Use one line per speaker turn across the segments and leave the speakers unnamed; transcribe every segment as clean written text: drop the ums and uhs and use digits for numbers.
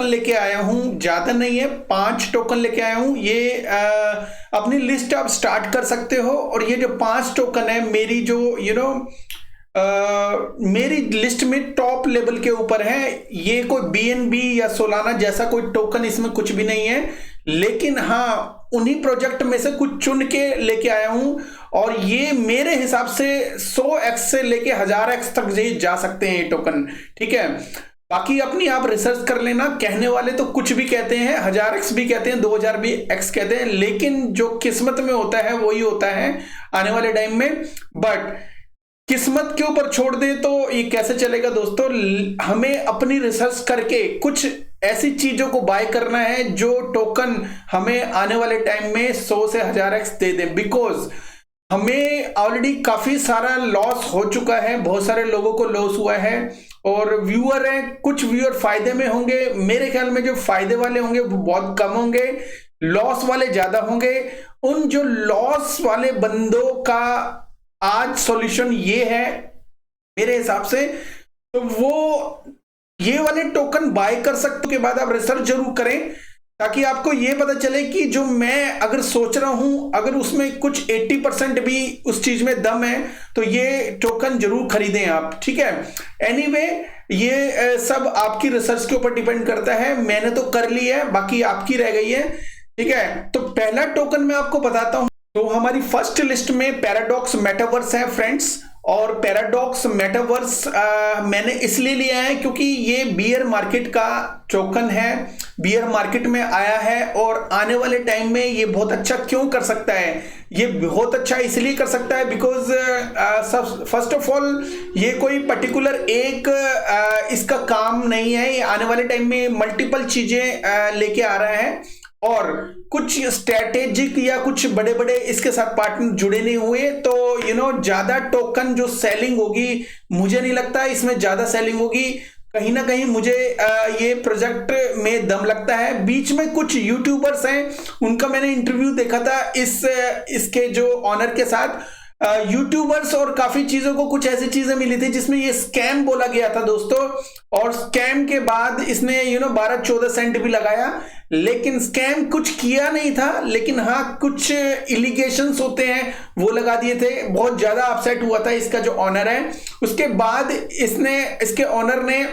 लेके आया हूं, ज्यादा नहीं है, 5 टोकन लेके आया हूं। ये अपनी लिस्ट आप स्टार्ट कर सकते हो। और ये जो 5 टोकन है मेरी जो मेरी लिस्ट में टॉप लेवल के ऊपर है। ये कोई बीएनबी या सोलाना जैसा कोई टोकन इसमें कुछ भी नहीं है, लेकिन हाँ उन्हीं प्रोजेक्ट में से कुछ चुन के लेके आया हूं। और ये मेरे हिसाब से 100x से लेके 1000x तक ये जा सकते हैं ये टोकन, ठीक है। बाकी अपनी आप रिसर्च कर लेना। कहने वाले तो कुछ भी कहते हैं, 1000x भी कहते हैं, 2000 भी x कहते हैं, लेकिन जो किस्मत में होता है वही होता है आने वाले टाइम में। बट किस्मत के ऊपर छोड़ दे तो ये कैसे चलेगा दोस्तों। हमें अपनी रिसर्च करके कुछ ऐसी चीजों को बाय करना है जो टोकन हमें आने वाले टाइम में 100 से 1000x दे दे। बिकॉज हमें ऑलरेडी काफी सारा लॉस हो चुका है, बहुत सारे लोगों को लॉस हुआ है। और व्यूअर हैं, कुछ व्यूअर फायदे में होंगे, मेरे ख्याल में जो फायदे वाले होंगे वो बहुत कम होंगे, लॉस वाले ज्यादा होंगे। उन जो लॉस वाले बंदों का आज सॉल्यूशन ये है मेरे हिसाब से, तो वो ये वाले टोकन बाय कर सकते। के बाद आप रिसर्च जरूर करें ताकि आपको ये पता चले कि जो मैं अगर सोच रहा हूं अगर उसमें कुछ 80% भी उस चीज में दम है तो ये टोकन जरूर खरीदें आप, ठीक है। एनीवे ये सब आपकी रिसर्च के ऊपर डिपेंड करता है। मैंने तो कर ली है, बाकी आपकी रह गई है, ठीक है। तो पहला टोकन मैं आपको बताता हूं। तो हमारी फर्स्ट लिस्ट में पैराडॉक्स मेटावर्स है फ्रेंड्स। और पैराडॉक्स मेटावर्स मैंने इसलिए लिया है क्योंकि ये बियर मार्केट का टोकन है, बियर मार्केट में आया है और आने वाले टाइम में ये बहुत अच्छा क्यों कर सकता है। ये बहुत अच्छा इसलिए कर सकता है बिकॉज फर्स्ट ऑफ ऑल ये कोई पर्टिकुलर एक इसका काम नहीं है। ये आने वाले टाइम में मल्टीपल चीजें लेके आ रहा है और कुछ स्ट्रेटेजिक या कुछ बड़े बड़े इसके साथ पार्टनर जुड़े नहीं हुए। तो ज्यादा टोकन जो सेलिंग होगी, मुझे नहीं लगता इसमें ज्यादा सेलिंग होगी। कहीं ना कहीं मुझे ये प्रोजेक्ट में दम लगता है। बीच में कुछ यूट्यूबर्स हैं, उनका मैंने इंटरव्यू देखा था इसके जो ऑनर के साथ यूट्यूबर्स, और काफी चीजों को कुछ ऐसी चीजें मिली थी जिसमें ये स्कैम बोला गया था दोस्तों। और स्कैम के बाद इसने 12-14 सेंट भी लगाया, लेकिन स्कैम कुछ किया नहीं था। लेकिन हाँ कुछ इलिगेशंस होते हैं वो लगा दिए थे। बहुत ज्यादा अपसेट हुआ था इसका जो ऑनर है। उसके बाद इसके ऑनर ने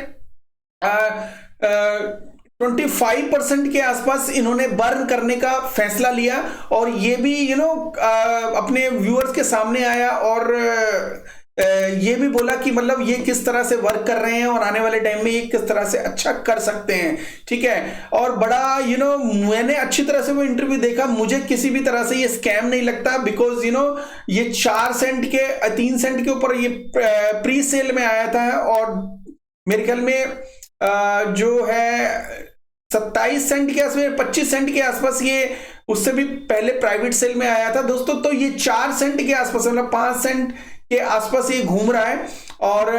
25% के आसपास इन्होंने बर्न करने का फैसला लिया। और ये भी अपने व्यूअर्स के सामने आया और ये भी बोला कि मतलब ये किस तरह से वर्क कर रहे हैं और आने वाले टाइम में ये किस तरह से अच्छा कर सकते हैं, ठीक है। और बड़ा मैंने अच्छी तरह से वो इंटरव्यू देखा, मुझे किसी भी तरह से ये स्कैम नहीं लगता। बिकॉज ये 4 सेंट के 3 सेंट के ऊपर ये प्री सेल में आया था और मेरे ख्याल में जो है 27 सेंट के आसपास, 25 सेंट के आसपास ये उससे भी पहले प्राइवेट सेल में आया था दोस्तों। तो ये 4 सेंट के आसपास, मतलब 5 सेंट के आसपास ये घूम रहा है। और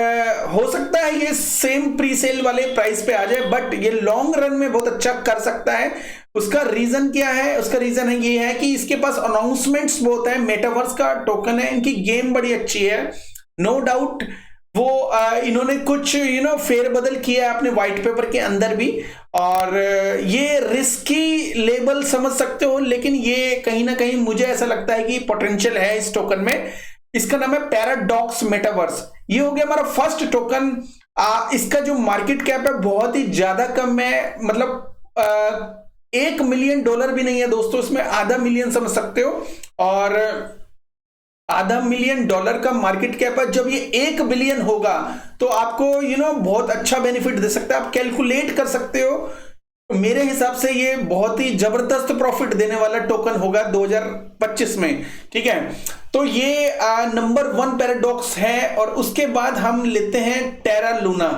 हो सकता है ये सेम प्री सेल वाले प्राइस पे आ जाए, बट ये लॉन्ग रन में बहुत अच्छा कर सकता है। उसका रीजन क्या है? उसका रीजन है ये है कि इसके पास अनाउंसमेंट्स बहुत है। मेटावर्स का टोकन है, इनकी गेम बड़ी अच्छी है, नो डाउट। वो इन्होंने कुछ फेरबदल किया है अपने व्हाइट पेपर के अंदर भी। और ये रिस्की लेबल समझ सकते हो, लेकिन ये कहीं ना कहीं मुझे ऐसा लगता है कि पोटेंशियल है इस टोकन में। इसका नाम है पैराडॉक्स मेटावर्स। ये हो गया हमारा फर्स्ट टोकन। इसका जो मार्केट कैप है बहुत ही ज्यादा कम है, मतलब $1 मिलियन भी नहीं है दोस्तों, इसमें $0.5 मिलियन समझ सकते हो। और $0.5 मिलियन का मार्केट कैप है। जब ये 1 बिलियन होगा तो आपको बहुत अच्छा बेनिफिट दे सकता है। आप कैलकुलेट कर सकते हो। मेरे हिसाब से ये बहुत ही जबरदस्त प्रॉफिट देने वाला टोकन होगा 2025 में, ठीक है। तो ये नंबर 1 पैराडॉक्स है। और उसके बाद हम लेते हैं टेरा लूना,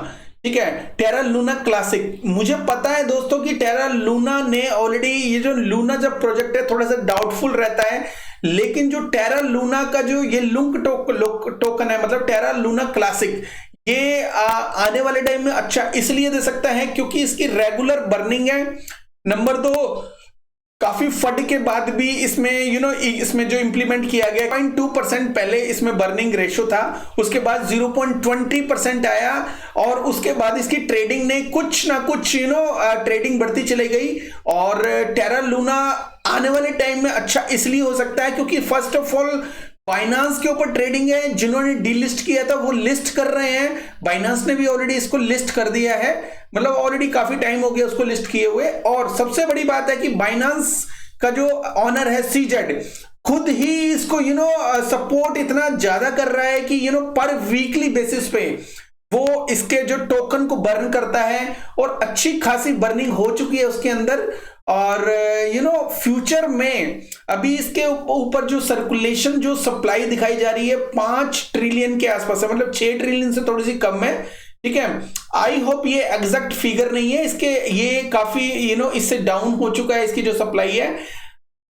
ठीक है। Terra Luna Classic. मुझे पता है दोस्तों कि टेरा लूना ने ऑलरेडी, ये जो लूना जब प्रोजेक्ट है थोड़ा सा डाउटफुल रहता है, लेकिन जो टेरा लूना का जो ये लुंक टोकन है, मतलब टेरा लूना क्लासिक, ये आने वाले टाइम में अच्छा इसलिए दे सकता है क्योंकि इसकी रेगुलर बर्निंग है। नंबर 2, काफी फट के बाद भी इसमें इसमें जो इंप्लीमेंट किया गया 0.2% पहले इसमें बर्निंग रेशो था, उसके बाद 0.20% आया और उसके बाद इसकी ट्रेडिंग ने कुछ ना कुछ ट्रेडिंग बढ़ती चली गई। और टेरा लूना आने वाले टाइम में अच्छा इसलिए हो सकता है क्योंकि फर्स्ट ऑफ ऑल बाइनांस के ऊपर ट्रेडिंग है, जिन्होंने डीलिस्ट किया था वो लिस्ट कर रहे हैं, बाइनांस ने भी ऑलरेडी इसको लिस्ट कर दिया है, मतलब ऑलरेडी काफी टाइम हो गया उसको लिस्ट किए हुए। और सबसे बड़ी बात है कि बाइनांस का जो ऑनर है सीजेड खुद ही इसको सपोर्ट इतना ज्यादा कर रहा है कि पर वीकली बेसिस पे वो इसके जो टोकन को बर्न करता है और अच्छी खासी बर्निंग हो चुकी है उसके अंदर। और फ्यूचर में अभी इसके ऊपर जो सर्कुलेशन जो सप्लाई दिखाई जा रही है 5 ट्रिलियन के आसपास है, मतलब 6 ट्रिलियन से थोड़ी सी कम है, ठीक है। आई होप ये एग्जैक्ट फिगर नहीं है इसके, ये काफी इससे डाउन हो चुका है इसकी जो सप्लाई है।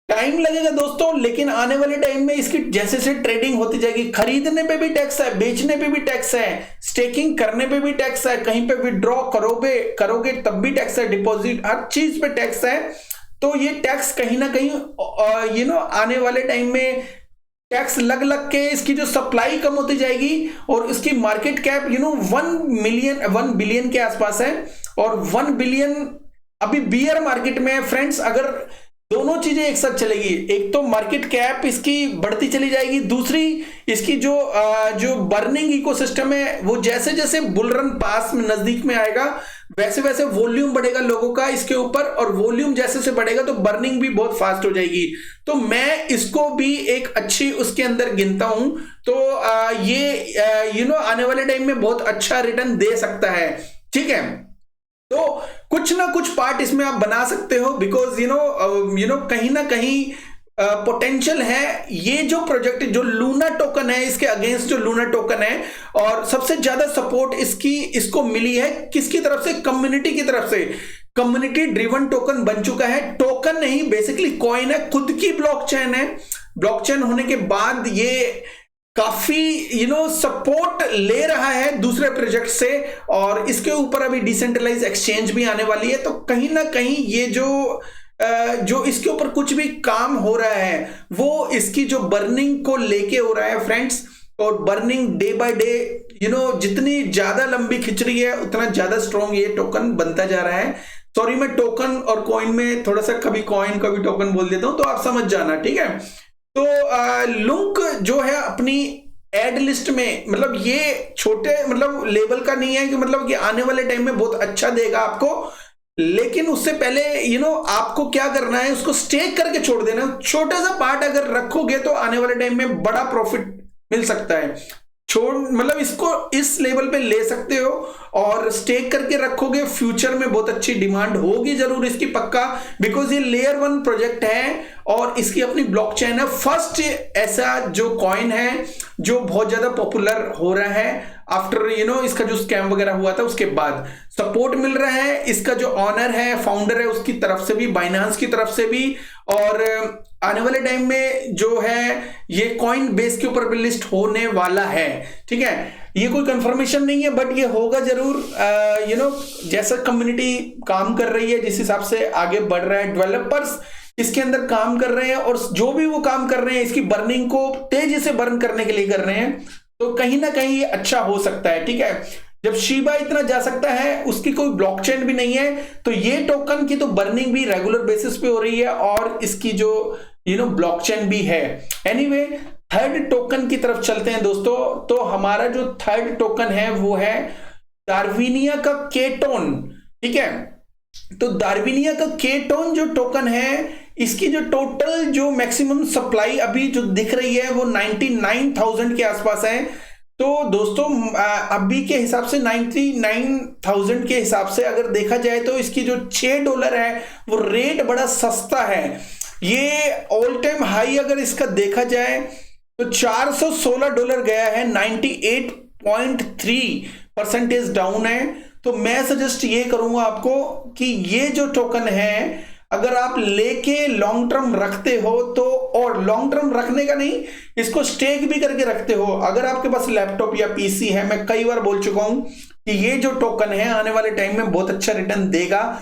टाइम लगेगा दोस्तों, लेकिन आने वाले टाइम में इसकी जैसे से ट्रेडिंग होती जाएगी, खरीदने पे भी टैक्स है, बेचने पे भी टैक्स है, स्टेकिंग करने पे भी टैक्स है, कहीं पे विड्रॉ करोगे तब भी टैक्स है, डिपॉजिट हर चीज पे टैक्स है। तो ये टैक्स कहीं ना कहीं आने वाले टाइम में टैक्स लग के इसकी जो सप्लाई कम होती जाएगी और इसकी मार्केट कैप 1 बिलियन के आसपास है। और 1 बिलियन अभी बियर मार्केट में है फ्रेंड्स। अगर दोनों चीजें एक साथ चलेगी, एक तो मार्केट कैप इसकी बढ़ती चली जाएगी, दूसरी इसकी जो बर्निंग इकोसिस्टम है वो जैसे जैसे बुल रन पास में नजदीक में आएगा वैसे वैसे वॉल्यूम बढ़ेगा लोगों का इसके ऊपर, और वॉल्यूम जैसे से बढ़ेगा तो बर्निंग भी बहुत फास्ट हो जाएगी। तो मैं इसको भी एक अच्छी उसके अंदर गिनता हूं। तो ये आने वाले टाइम में बहुत अच्छा रिटर्न दे सकता है, ठीक है। तो कुछ ना कुछ पार्ट इसमें आप बना सकते हो, बिकॉज कहीं ना कहीं पोटेंशियल है। ये जो प्रोजेक्ट जो लूना टोकन है, इसके अगेंस्ट जो लूना टोकन है, और सबसे ज्यादा सपोर्ट इसको मिली है किसकी तरफ से? कम्युनिटी की तरफ से। कम्युनिटी ड्रिवन टोकन बन चुका है, टोकन नहीं बेसिकली कॉइन है, खुद की ब्लॉकचेन है। ब्लॉकचेन होने के बाद ये काफी सपोर्ट ले रहा है दूसरे प्रोजेक्ट से, और इसके ऊपर अभी डिसेंट्रलाइज एक्सचेंज भी आने वाली है। तो कहीं ना कहीं ये जो इसके ऊपर कुछ भी काम हो रहा है वो इसकी जो बर्निंग को लेके हो रहा है फ्रेंड्स। और बर्निंग डे बाय डे जितनी ज्यादा लंबी खिंच रही है उतना ज्यादा स्ट्रॉन्ग ये टोकन बनता जा रहा है। सॉरी, मैं टोकन और कॉइन में थोड़ा सा कभी कॉइन कभी टोकन बोल देता हूं, तो आप समझ जाना, ठीक है। तो लुंक जो है अपनी एड लिस्ट में, मतलब ये छोटे मतलब लेवल का नहीं है कि मतलब कि आने वाले टाइम में बहुत अच्छा देगा आपको, लेकिन उससे पहले आपको क्या करना है, उसको स्टेक करके छोड़ देना। छोटा सा पार्ट अगर रखोगे तो आने वाले टाइम में बड़ा प्रॉफिट मिल सकता है। मतलब इसको इस लेवल पे ले सकते हो और स्टेक करके रखोगे, फ्यूचर में बहुत अच्छी डिमांड होगी जरूर इसकी पक्का, बिकॉज ये लेयर 1 प्रोजेक्ट है और इसकी अपनी ब्लॉकचेन है। फर्स्ट ऐसा जो कॉइन है जो बहुत ज्यादा पॉपुलर हो रहा है आफ्टर इसका जो स्कैम वगैरह हुआ था उसके बाद सपोर्ट मिल रहा है। इसका जो ऑनर है, फाउंडर है, उसकी तरफ से भी, बाइनांस की तरफ से भी, और आने वाले टाइम में जो है ये कॉइन बेस के ऊपर भी लिस्ट होने वाला है, ठीक है। ये कोई कंफर्मेशन नहीं है बट ये होगा जरूर। जैसा कम्युनिटी काम कर रही है, जिस हिसाब से आगे बढ़ रहा है, डेवलपर्स इसके अंदर काम कर रहे हैं और जो भी वो काम कर रहे हैं इसकी बर्निंग को तेजी से बर्न करने के लिए कर रहे हैं, तो कहीं ना कहीं ये अच्छा हो सकता है, ठीक है। जब शीबा इतना जा सकता है, उसकी कोई ब्लॉकचेन भी नहीं है, तो ये टोकन की तो बर्निंग भी रेगुलर बेसिस पे हो रही है और इसकी जो ब्लॉकचेन भी है। एनीवे, थर्ड टोकन की तरफ चलते हैं दोस्तों। तो हमारा जो थर्ड टोकन है वो है डार्विनिया का केटोन, ठीक है। तो डार्विनिया का केटोन जो टोकन है, इसकी जो टोटल जो मैक्सिमम सप्लाई अभी जो दिख रही है वो 99,000 के आसपास है। तो दोस्तों अभी के हिसाब से 99,000 के हिसाब से अगर देखा जाए तो इसकी जो $6 है वो रेट बड़ा सस्ता है। ये ऑल टाइम हाई अगर इसका देखा जाए तो $416 गया है, 98.3% डाउन है। तो मैं सजेस्ट ये करूंगा आपको कि ये जो टोकन है अगर आप लेके लॉन्ग टर्म रखते हो तो, और लॉन्ग टर्म रखने का नहीं, इसको स्टेक भी करके रखते हो, अगर आपके पास लैपटॉप या पीसी है, मैं कई बार बोल चुका हूं कि ये जो टोकन है आने वाले टाइम में बहुत अच्छा रिटर्न देगा।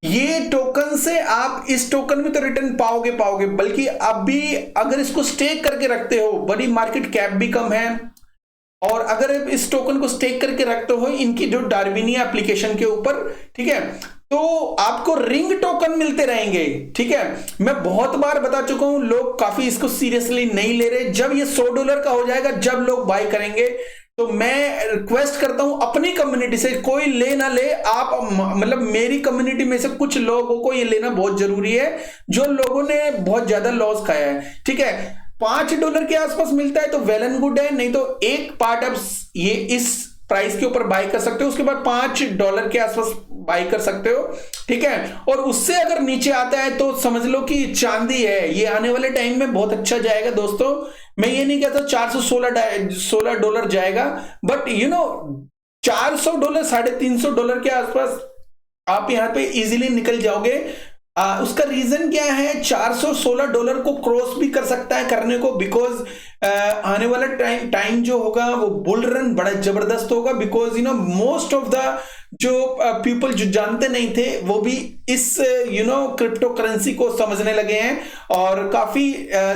ये टोकन से आप इस टोकन में तो रिटर्न पाओगे, बल्कि अभी अगर इसको स्टेक करके रखते हो, बड़ी मार्केट कैप भी कम है, और अगर इस टोकन को स्टेक करके रखते हो इनकी जो डार्विनिया एप्लीकेशन के ऊपर, ठीक है, तो आपको रिंग टोकन मिलते रहेंगे। ठीक है, मैं बहुत बार बता चुका हूं, लोग काफी इसको सीरियसली नहीं ले रहे। जब ये $100 का हो जाएगा, जब लोग बाय करेंगे, तो मैं रिक्वेस्ट करता हूं अपनी कम्युनिटी से, कोई ले ना ले, आप मतलब मेरी कम्युनिटी में से कुछ लोगों को ये लेना बहुत जरूरी है, जो लोगों ने बहुत ज्यादा लॉस खाया है। ठीक है, $5 के आसपास मिलता है तो वेल एंड गुड है, नहीं तो एक पार्ट आप ये इस प्राइस के ऊपर बाय कर सकते हो, उसके बाद $5 के आसपास बाय कर सकते हो। ठीक है, और उससे अगर नीचे आता है तो समझ लो कि चांदी है, ये आने वाले टाइम में बहुत अच्छा जाएगा दोस्तों। मैं ये नहीं कहता $416 जाएगा, बट $400 $350 के आसपास आप यहां पे इजीली निकल जाओगे। उसका रीजन क्या है, $416 को क्रॉस भी कर सकता है करने को, बिकॉज आने वाला टाइम जो होगा वो बुल रन बड़ा जबरदस्त होगा, बिकॉज मोस्ट ऑफ द जो पीपल जो जानते नहीं थे वो भी इस क्रिप्टो करेंसी को समझने लगे हैं, और काफी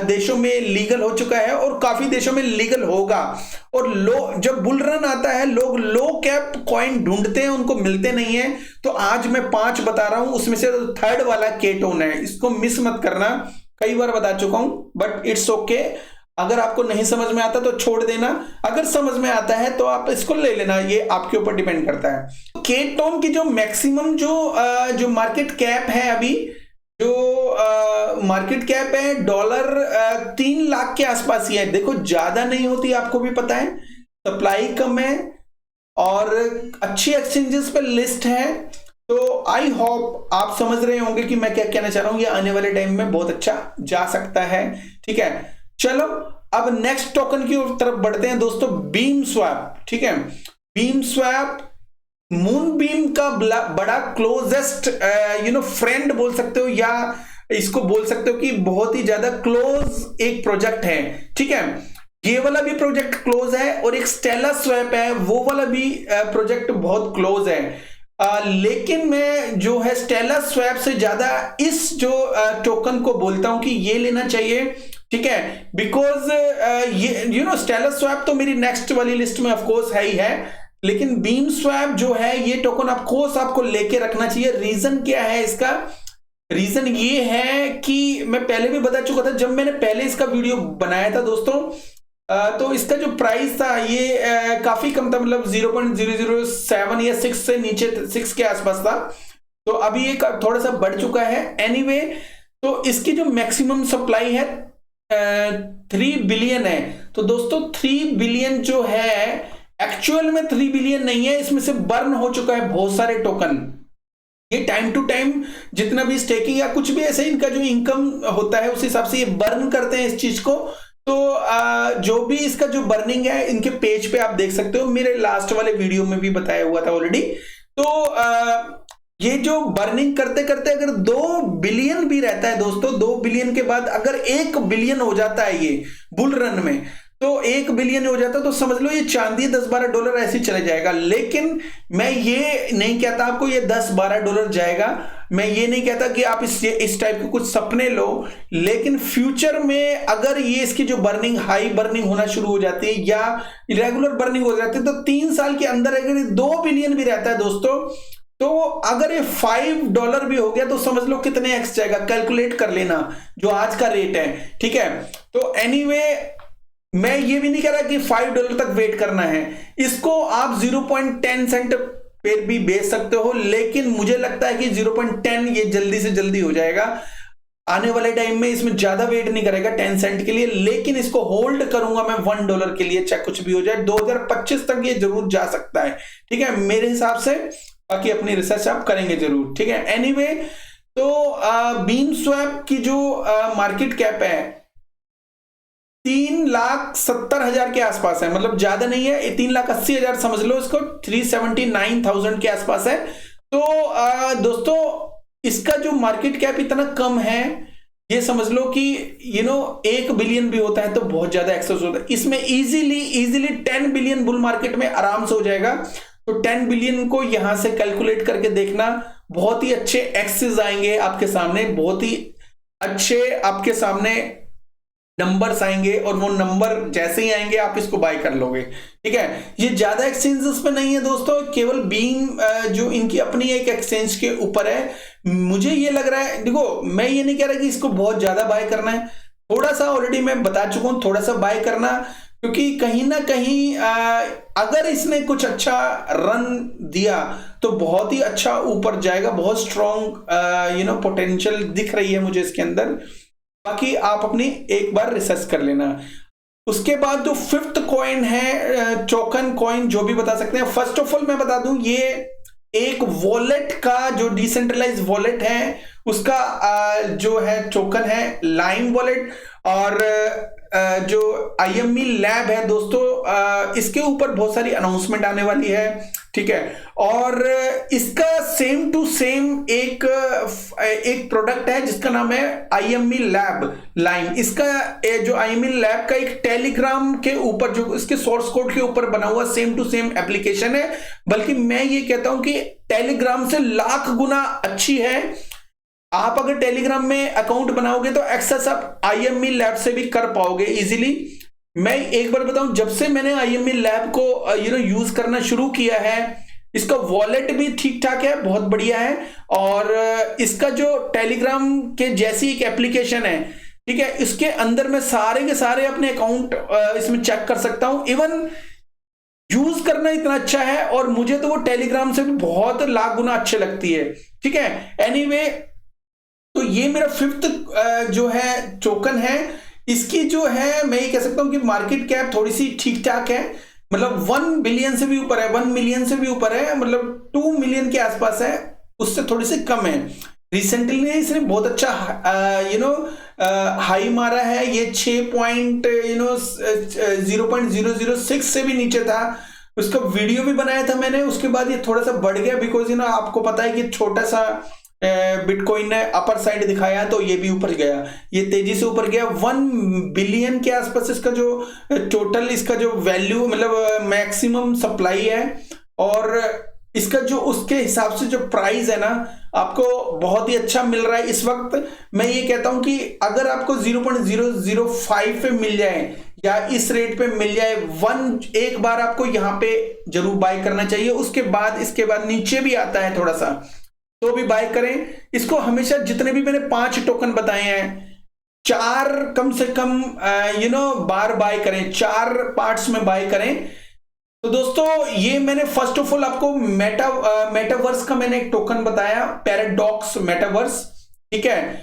देशों में लीगल हो चुका है और काफी देशों में लीगल होगा। और जब बुल रन आता है, लोग लो कैप कॉइन ढूंढते हैं, उनको मिलते नहीं है। तो आज मैं 5 बता रहा हूं, उसमें से थर्ड वाला केटोन है, इसको मिस मत करना। कई बार बता चुका हूं, बट इट्स ओके। अगर आपको नहीं समझ में आता तो छोड़ देना, अगर समझ में आता है तो आप इसको ले लेना, ये आपके ऊपर डिपेंड करता है। केटोन की जो मैक्सिमम जो मार्केट कैप है अभी, जो मार्केट कैप है $3 लाख के आसपास ही है। देखो ज्यादा नहीं होती, आपको भी पता है, सप्लाई कम है और अच्छी एक्सचेंजेस पे लिस्ट है। तो आई होप आप समझ रहे होंगे कि मैं क्या कहना चाह रहा हूं, ये आने वाले टाइम में बहुत अच्छा जा सकता है। ठीक है, चलो अब नेक्स्ट टोकन की तरफ बढ़ते हैं दोस्तों, बीम स्वैप। ठीक है, बीम स्वैप मून बीम का बड़ा क्लोजेस्ट फ्रेंड बोल सकते हो, या इसको बोल सकते हो कि बहुत ही ज्यादा क्लोज एक प्रोजेक्ट है। ठीक है, ये वाला भी प्रोजेक्ट क्लोज है, और एक स्टेलर स्वैप है, वो वाला भी प्रोजेक्ट बहुत क्लोज है। लेकिन मैं जो है स्टेलर स्वैप से ज्यादा इस जो टोकन को बोलता हूं कि ये लेना चाहिए। ठीक है, बिकॉज ये स्टेलर स्वैप तो मेरी नेक्स्ट वाली लिस्ट में ऑफकोर्स है ही है, लेकिन बीम स्वैप जो है ये टोकन ऑफकोर्स आपको लेके रखना चाहिए। रीजन क्या है इसका, रीजन ये है कि मैं पहले भी बता चुका था, जब मैंने पहले इसका वीडियो बनाया था दोस्तों, तो इसका जो प्राइस था ये काफी कम था, मतलब 0.007 या 6 से नीचे, 6 के आसपास था। तो अभी ये थोड़ा सा बढ़ चुका है। एनीवे, तो इसकी जो मैक्सिमम सप्लाई है 3 बिलियन है। तो दोस्तों 3 बिलियन जो है एक्चुअल में 3 बिलियन नहीं है, इसमें से बर्न हो चुका है बहुत सारे टोकन। ये टाइम टू टाइम जितना भी स्टेकिंग या कुछ भी ऐसे इनका जो इनकम होता है उस हिसाब से ये बर्न करते हैं इस चीज को। तो जो भी इसका जो बर्निंग है इनके पेज पे आप देख सकते हो, मेरे लास्ट वाले वीडियो में भी बताया हुआ था ऑलरेडी। तो ये जो बर्निंग करते करते अगर 2 बिलियन भी रहता है दोस्तों, 2 बिलियन के बाद अगर 1 बिलियन हो जाता है ये बुल रन में, तो 1 बिलियन हो जाता है तो समझ लो ये चांदी $10-12 ऐसे चले जाएगा। लेकिन मैं ये नहीं कहता आपको ये $10-12 जाएगा, मैं ये नहीं कहता कि आप इस टाइप के कुछ सपने लो, लेकिन फ्यूचर में अगर ये इसकी जो बर्निंग हाई बर्निंग होना शुरू हो जाती है या रेगुलर बर्निंग हो जाती है, तो 3 साल के अंदर अगर 2 बिलियन भी रहता है दोस्तों, तो अगर ये $5 भी हो गया तो समझ लो कितने एक्स जाएगा, कैलकुलेट कर लेना जो आज का रेट है। ठीक है, तो एनीवे मैं ये भी नहीं कह रहा कि $5 तक वेट करना है, इसको आप 0.10 सेंट पे भी बेच सकते हो, लेकिन मुझे लगता है कि 0.10 ये जल्दी से जल्दी हो जाएगा आने वाले टाइम में। इसमें ज्यादा वेट नहीं करेगा 10 सेंट के लिए, लेकिन इसको होल्ड करूंगा मैं $1 के लिए, चाहे कुछ भी हो जाए। 2025 तक ये जरूर जा सकता है। ठीक है, मेरे हिसाब से, बाकी अपनी रिसर्च आप करेंगे जरूर। ठीक है, एनीवे, तो बीम स्वैप की जो मार्केट कैप है 3,70,000 के आसपास है, मतलब ज्यादा नहीं है, 3,80,000 समझ लो इसको, 379,000 के आसपास है। तो दोस्तों इसका जो मार्केट कैप इतना कम है, ये समझ लो कि 1 बिलियन भी होता है तो बहुत ज्यादा एक्सेस होता है। इसमें इजीली 10 बिलियन बुल मार्केट में आराम से हो जाएगा। तो 10 बिलियन को यहां से कैलकुलेट करके देखना, बहुत ही अच्छे एक्सेस आएंगे आपके सामने, बहुत ही अच्छे आपके सामने नंबर्स आएंगे, और वो नंबर जैसे ही आएंगे आप इसको बाय कर लोगे। ठीक है, ये ज्यादा एक्सचेंजेस पे नहीं है दोस्तों, केवल बीम जो इनकी अपनी एक एक्सचेंज के ऊपर है। मुझे ये लग रहा है, देखो मैं ये नहीं कह रहा कि इसको बहुत ज्यादा बाय करना है, थोड़ा सा ऑलरेडी मैं बता चुका हूं, थोड़ा सा बाय करना, क्योंकि कहीं ना कहीं अगर इसने कुछ अच्छा रन दिया तो बहुत ही अच्छा ऊपर जाएगा, बहुत स्ट्रॉन्ग पोटेंशियल दिख रही है मुझे इसके अंदर। बाकी आप अपनी एक बार रिसर्च कर लेना। उसके बाद जो फिफ्थ कॉइन है, टोकन कॉइन जो भी बता सकते हैं, फर्स्ट ऑफ ऑल मैं बता दूं, ये एक वॉलेट का जो डिसेंट्रलाइज वॉलेट है उसका जो है टोकन है लाइम वॉलेट, और जो IME लैब है दोस्तों, इसके ऊपर बहुत सारी अनाउंसमेंट आने वाली है। ठीक है, और इसका सेम टू सेम एक प्रोडक्ट है जिसका नाम है IME लैब लाइम। इसका जो IME लैब का एक टेलीग्राम के ऊपर जो इसके सोर्स कोड के ऊपर बना हुआ सेम टू सेम एप्लीकेशन है, बल्कि मैं ये कहता हूं कि टेलीग्राम से लाख गुना अच्छी है। आप अगर टेलीग्राम में अकाउंट बनाओगे तो एक्सेस आप IME लैब से भी कर पाओगे इजीली। मैं एक बार बताऊं, जब से मैंने IME लैब को यूज करना शुरू किया है, इसका वॉलेट भी ठीक ठाक है, बहुत बढ़िया है, और इसका जो टेलीग्राम के जैसी एक एप्लीकेशन है, ठीक है, इसके अंदर मैं सारे के सारे अपने अकाउंट इसमें चेक कर सकता हूं। इवन यूज करना इतना अच्छा है, और मुझे तो वो टेलीग्राम से भी बहुत लाख गुना अच्छे लगती है। ठीक है, एनीवे, तो ये मेरा फिफ्थ जो है टोकन है। इसकी जो है मैं ये कह सकता हूं कि मार्केट कैप थोड़ी सी ठीक ठाक है, मतलब 1 बिलियन से भी ऊपर है, 1 मिलियन से भी ऊपर है, मतलब 2 मिलियन के आसपास है, उससे थोड़ी सी कम है। रिसेंटली इसने बहुत अच्छा हाई मारा है, ये 0.006 से भी नीचे था। उसका वीडियो भी बनाया था मैंने, उसके बाद ये थोड़ा सा बढ़ गया, बिकॉज आपको पता है कि छोटा सा बिटकॉइन ने अपर साइड दिखाया तो ये भी ऊपर गया, ये तेजी से ऊपर गया। 1 बिलियन के आसपास इसका जो टोटल इसका जो वैल्यू, मतलब मैक्सिमम सप्लाई है, और इसका जो उसके हिसाब से जो प्राइस है ना, आपको बहुत ही अच्छा मिल रहा है इस वक्त। मैं ये कहता हूं कि अगर आपको 0.005 पे मिल जाए या इस रेट पे मिल जाए, एक बार आपको यहां पे जरूर बाय करना चाहिए। उसके बाद इसके बाद नीचे भी आता है थोड़ा सा, तो भी बाय करें इसको। हमेशा जितने भी मैंने 5 टोकन बताए हैं, 4 कम से कम बार बाय करें, 4 पार्ट्स में बाय करें। तो दोस्तों ये मैंने फर्स्ट ऑफ ऑल आपको मेटावर्स का मैंने एक टोकन बताया, पैराडॉक्स मेटावर्स, ठीक है,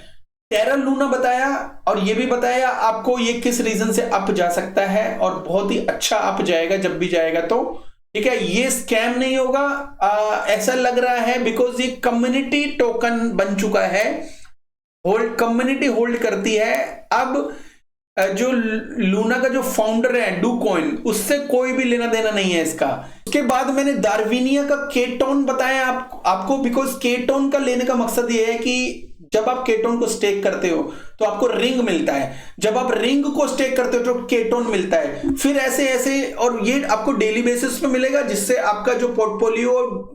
टेरा लूना बताया, और ये भी बताया आपको ये किस रीजन से अप जा सकता है, और बहुत ही अच्छा अप जाएगा जब भी जाएगा तो। ठीक है, ये स्कैम नहीं होगा ऐसा लग रहा है, बिकॉज ये कम्युनिटी टोकन बन चुका है, कम्युनिटी होल्ड करती है। अब जो लूना का जो फाउंडर है डूकॉइन, उससे कोई भी लेना देना नहीं है इसका। उसके बाद मैंने डार्विनिया का केटोन बताया आपको, बिकॉज केटोन का लेने का मकसद ये है कि जब आप केटोन को स्टेक करते हो तो आपको रिंग मिलता है, जब आप रिंग को स्टेक करते हो तो केटोन मिलता है, फिर ऐसे ऐसे, और ये आपको डेली बेसिस पे मिलेगा, जिससे आपका जो पोर्टफोलियो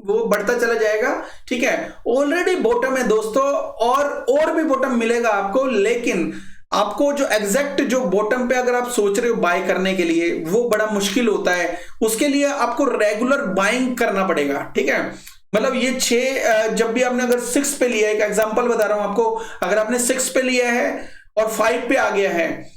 वो बढ़ता चला जाएगा। ठीक है, ऑलरेडी बॉटम है दोस्तों, और भी बॉटम मिलेगा आपको, लेकिन आपको जो एग्जैक्ट जो बॉटम पे अगर आप सोच रहे हो बाय करने के लिए, वो बड़ा मुश्किल होता है। उसके लिए आपको रेगुलर बाइंग करना पड़ेगा। ठीक है, मतलब ये 6 जब भी आपने अगर 6 पे लिया है, एक एग्जांपल बता रहा हूं आपको, अगर आपने 6 पे लिया है और 5 पे आ गया है,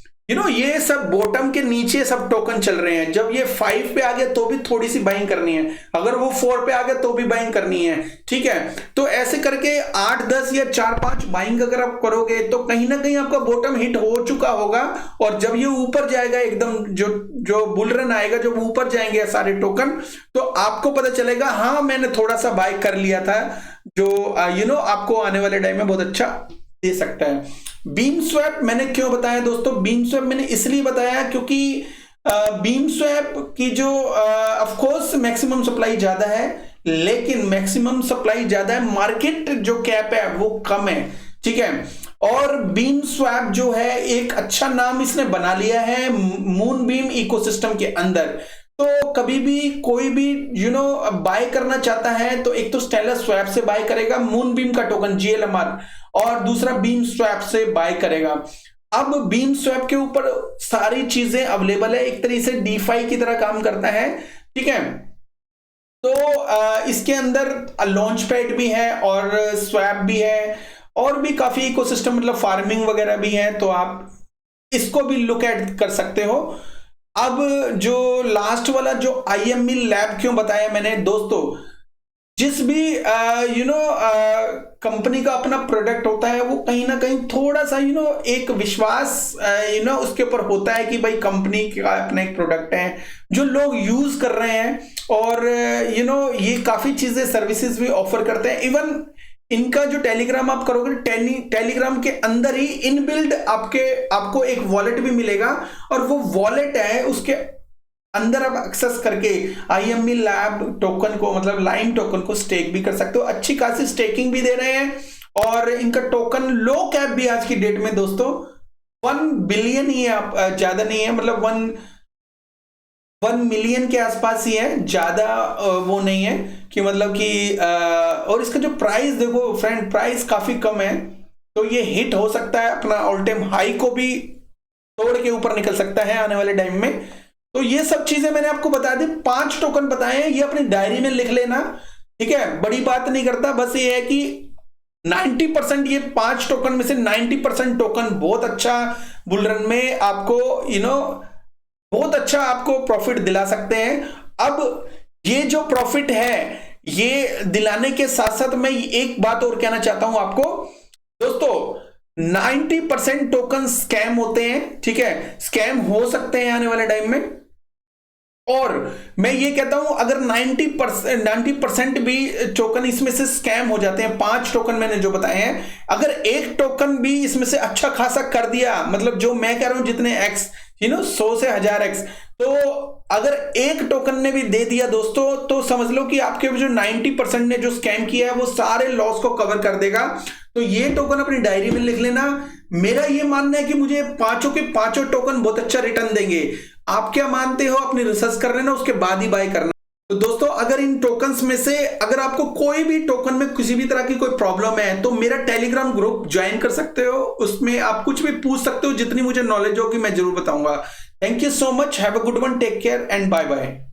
ये सब बॉटम के नीचे सब टोकन चल रहे हैं, जब ये 5 पे आ गया तो भी थोड़ी सी बाइंग करनी है, अगर वो 4 पे आ गया तो भी बाइंग करनी है। ठीक है, तो ऐसे करके 8, 10 या 4-5 बाइंग अगर आप करोगे तो कहीं ना कहीं आपका बॉटम हिट हो चुका होगा, और जब ये ऊपर जाएगा एकदम, जो बुल रन आएगा, जब ऊपर जाएंगे सारे टोकन, तो आपको पता चलेगा हाँ मैंने थोड़ा सा बाय कर लिया था, जो आपको आने वाले टाइम में बहुत अच्छा दे सकता है। बीम स्वैप मैंने क्यों बताया दोस्तों? बीम स्वैप मैंने इसलिए बताया क्योंकि बीम स्वैप की जो ऑफ कोर्स मैक्सिमम सप्लाई ज्यादा है, लेकिन मैक्सिमम सप्लाई ज्यादा है, मार्केट जो कैप है वो कम है। ठीक है, और बीम स्वैप जो है एक अच्छा नाम इसने बना लिया है मून बीम इकोसिस्टम के अंदर। तो कभी भी कोई भी बाय करना चाहता है तो एक तो स्टेलर स्वैप से बाय करेगा, मूनबीम का टोकन GLMR, और दूसरा बीम स्वैप से बाय करेगा। अब बीम स्वैप के ऊपर सारी चीजें अवेलेबल है, एक तरीके से डीफाई की तरह काम करता है, ठीक है। तो इसके अंदर लॉन्च पैड भी है और स्वैप भी है और भी काफी इकोसिस्टम, मतलब फार्मिंग वगैरह भी है, तो आप इसको भी लुक एट कर सकते हो। अब जो लास्ट वाला जो IME लैब क्यों बताया मैंने दोस्तों, जिस भी कंपनी का अपना प्रोडक्ट होता है वो कहीं ना कहीं थोड़ा सा एक विश्वास उसके ऊपर होता है कि भाई कंपनी का अपना एक प्रोडक्ट है जो लोग यूज कर रहे हैं, और ये काफी चीजें सर्विसेज भी ऑफर करते हैं। इवन इनका जो टेलीग्राम आप करोगे, टेलीग्राम के अंदर ही इनबिल्ड आपको एक वॉलेट भी मिलेगा, और वो वॉलेट है उसके अंदर आप एक्सेस करके IME लैब टोकन को, मतलब लाइम टोकन को स्टेक भी कर सकते हो। अच्छी खासी स्टेकिंग भी दे रहे हैं, और इनका टोकन लो कैप भी आज की डेट में दोस्तों 1 बिलियन ही है, ज्यादा नहीं है, मतलब 1 मिलियन के आसपास ही है, ज्यादा वो नहीं है कि मतलब कि और इसका जो प्राइस देखो फ्रेंड, प्राइस काफी कम है, तो ये हिट हो सकता है, अपना ऑल टाइम हाई को भी तोड़ के ऊपर निकल सकता है आने वाले टाइम में। तो ये सब चीजें मैंने आपको बता दी, 5 टोकन बताए हैं, ये अपनी डायरी में लिख लेना, ठीक है। बड़ी बात नहीं करता, बस ये है कि 90% ये 5 टोकन में से 90% टोकन बहुत अच्छा बुल रन में आपको बहुत अच्छा आपको प्रॉफिट दिला सकते हैं। अब ये जो प्रॉफिट है ये दिलाने के साथ साथ मैं एक बात और कहना चाहता हूं आपको दोस्तों, 90% टोकन स्कैम होते हैं, ठीक है, स्कैम हो सकते हैं आने वाले टाइम में, और मैं ये कहता हूं अगर 90% भी टोकन इसमें से स्कैम हो जाते हैं, 5 टोकन मैंने जो बताए हैं, अगर एक टोकन भी इसमें से अच्छा खासा कर दिया, मतलब जो मैं कह रहा हूं जितने एक्स 100 से 1000 एक्स, तो अगर एक टोकन ने भी दे दिया दोस्तों, तो समझ लो कि आपके जो 90% ने जो स्कैम किया है वो सारे लॉस को कवर कर देगा। तो ये टोकन अपनी डायरी में लिख लेना। मेरा ये मानना है कि मुझे पांचों के पांचों टोकन बहुत अच्छा रिटर्न देंगे। आप क्या मानते हो अपनी रिसर्च कर लेना, उसके बाद ही बाय करना। तो दोस्तों अगर इन टोकन्स में से अगर आपको कोई भी टोकन में किसी भी तरह की कोई प्रॉब्लम है तो मेरा टेलीग्राम ग्रुप ज्वाइन कर सकते हो, उसमें आप कुछ भी पूछ सकते हो, जितनी मुझे नॉलेज होगी मैं जरूर बताऊंगा। Thank you so much, have a good one, take care and bye bye.